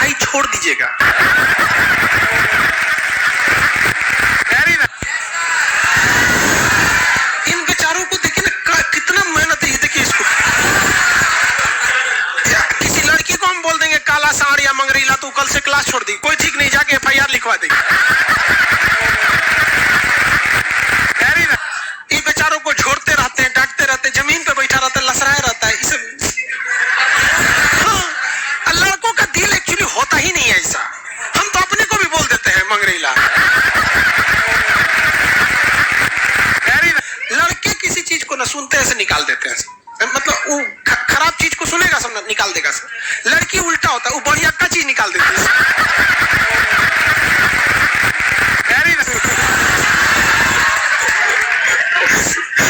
पढ़ाई छोड़ दीजिएगा। इन बेचारों को देखिए ना, कितना मेहनत है। देखिए इसको, किसी लड़की को हम बोल देंगे काला साड़ या मंगरीला, तो कल से क्लास छोड़ दी, कोई ठीक नहीं, जाके FIR लिखवा देगी। ये बेचारों को झोड़ते रहते हैं, डांटते रहते हैं, जमीन पे बैठा रहता है, लसराया रहता है। इसे हाँ, लड़कों का दिल एक्चुअली होता ही नहीं है ऐसा। हम तो अपने को भी बोल देते हैं मंगरीला। लड़के किसी चीज को न सुनते ऐसे निकाल देते हैं, मतलब वो खराब चीज को सुनेगा सब निकाल देगा। लड़की उल्टा होता है, वो बढ़िया का चीज निकाल देती है।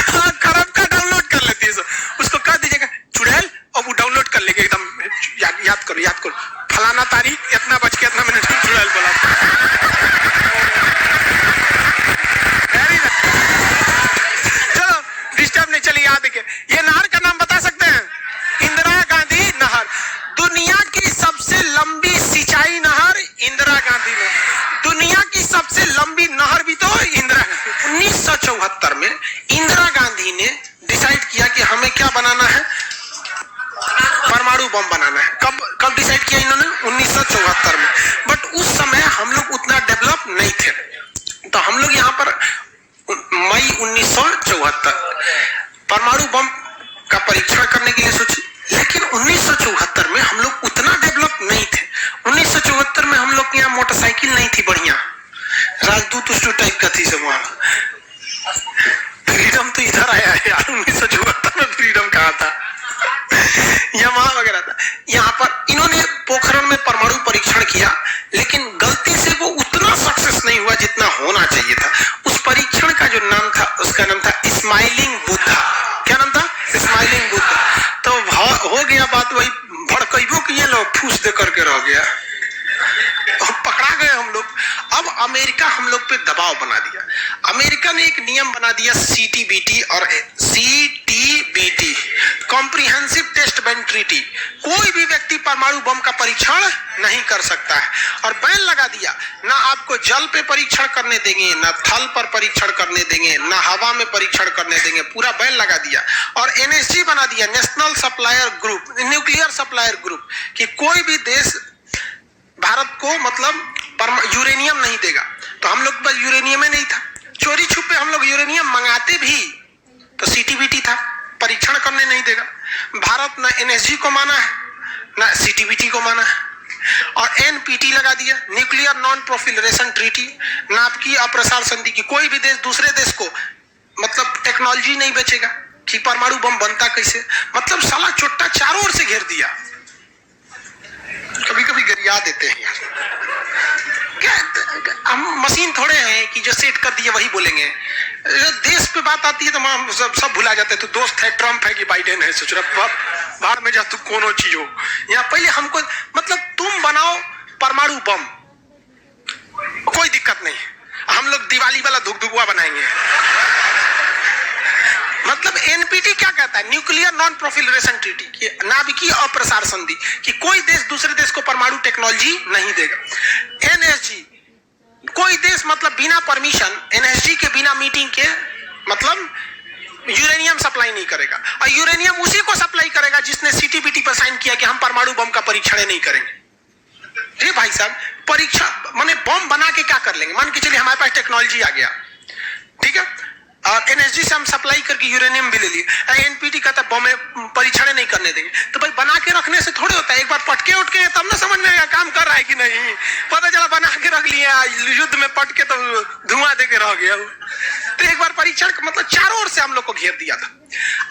हाँ, खराब का डाउनलोड कर लेती है। उसको कह दीजिएगा चुड़ैल, और वो डाउनलोड कर लेगा एकदम। याद करो फलाना तारीख इतना बज के इतना मिनट चुड़ैल बोला। चलो डिस्टर्ब नहीं, चलिए याद देखिए, ये नहर का नाम बता सकते हैं? इंदिरा गांधी नहर। दुनिया की सबसे लंबी सिंचाई नहर इंदिरा गांधी ने। दुनिया की सबसे लंबी नहर भी तो इंदिरा गांधी। 1974 में इंदिरा गांधी ने डिसाइड किया कि हमें क्या बनाना है, परमाणु बम बनाना है। कब डिसाइड किया इन्होंने? 1974 में। बट उस समय हम लोग उतना डेवलप नहीं थे, तो हम लोग यहाँ पर मई 1974 परमाणु बम का परीक्षण करने के लिए सोचे। लेकिन 1974 में हम लोग उतना डेवलप नहीं थे। 1974 में हम लोग के यहाँ मोटरसाइकिल नहीं थी बढ़िया, राजदूत उस टाइप का थी सब। वहां फ्रीडम तो इधर आया है यार, 1974 में फ्रीडम कहा था, यमाहा वगैरह था। यहाँ पर इन्होंने पोखरण में परमाणु परीक्षण किया, लेकिन गलती से वो उतना सक्सेस नहीं हुआ जितना होना चाहिए था। उस परीक्षण का जो नाम था, उसका नाम था स्माइलिंग बुद्धा। क्या नाम था? स्माइलिंग बुद्धा। तो हो गया बात वही, भड़कइबो किए लोग, फूस दे करके रह गया, पकड़ा गए हम लोग। अब अमेरिका हम लोग पे दबाव बना दिया। अमेरिका ने एक नियम बना दिया, CTBT और CTBT, comprehensive test ban treaty. कोई भी व्यक्ति परमाणु बम का परीक्षण नहीं कर सकता है, और बैन लगा दिया। ना आपको जल पे परीक्षण करने देंगे, ना थल पर परीक्षण करने देंगे, ना हवा में परीक्षण करने देंगे, पूरा बैन लगा दिया। और NSG बना दिया, national supplier group, nuclear supplier group, कि कोई भी देश भारत को मतलब यूरेनियम नहीं देगा। तो हम लोग बस यूरेनियम ही नहीं था, चोरी छुपे हम लोग यूरेनियम मंगाते भी, तो CTBT था, परीक्षण करने नहीं देगा। भारत ना NSG को माना है, ना CTBT को माना है, और NPT लगा दिया, न्यूक्लियर नॉन प्रोफिलरेशन ट्रीटी, नाभिकीय अप्रसार संधि, की कोई भी देश दूसरे देश को मतलब टेक्नोलॉजी नहीं बेचेगा कि परमाणु बम बनता कैसे। मतलब साला चोट्टा चारों ओर से घेर दिया। कभी कभी गरिया देते हैं यार, क्या हम मशीन थोड़े हैं कि जो सेट कर दिए वही बोलेंगे। देश पे बात आती है तो हम सब भुला जाते हैं। तो दोस्त है, ट्रम्प है कि बाइडेन है, सोच रहा बाहर में जा तू कोनो चीज हो। यहाँ पहले हमको मतलब तुम बनाओ परमाणु बम, कोई दिक्कत नहीं, हम लोग दिवाली वाला धुकधुकुआ बनाएंगे। मतलब NPT क्या कहता है? न्यूक्लियर नॉन प्रोफिलरेशन ट्रीटी, कि नाभिकीय अप्रसार संधि, कि कोई देश दूसरे देश को परमाणु टेक्नोलॉजी नहीं देगा। NSG, कोई देश मतलब बिना परमिशन, NSG के बिना मीटिंग के मतलब यूरेनियम सप्लाई नहीं करेगा। और यूरेनियम उसी को सप्लाई करेगा जिसने CTBT पर साइन किया कि हम परमाणु बम का परीक्षण नहीं करेंगे। भाई साहब, परीक्षा माने बम बना के क्या कर लेंगे? मान के चलिए हमारे पास टेक्नोलॉजी आ गया, ठीक है, और NSG से हम सप्लाई करके यूरेनियम भी ले लिए। NPT कहता है बम परीक्षण नहीं करने देंगे। तो भाई बना के रखने से थोड़े होता है, एक बार पटके उठ के तब ना समझ में आएगा काम कर रहा है कि नहीं। पता चला बना के रख लिया, युद्ध में पट के तो धुआं दे के रह गया। तो एक बार परीक्षण मतलब चारों ओर से हम लोग को घेर दिया था।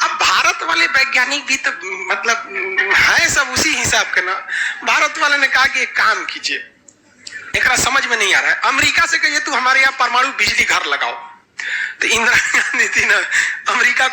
अब भारत वाले वैज्ञानिक भी तो मतलब है सब उसी हिसाब के ना। भारत वाले ने कहा कि एक काम कीजिए, एक समझ में नहीं आ रहा है, अमेरिका से कहिए तू हमारे यहाँ परमाणु बिजली घर लगाओ। तो इंदिरा गांधी थी ना, अमेरिका को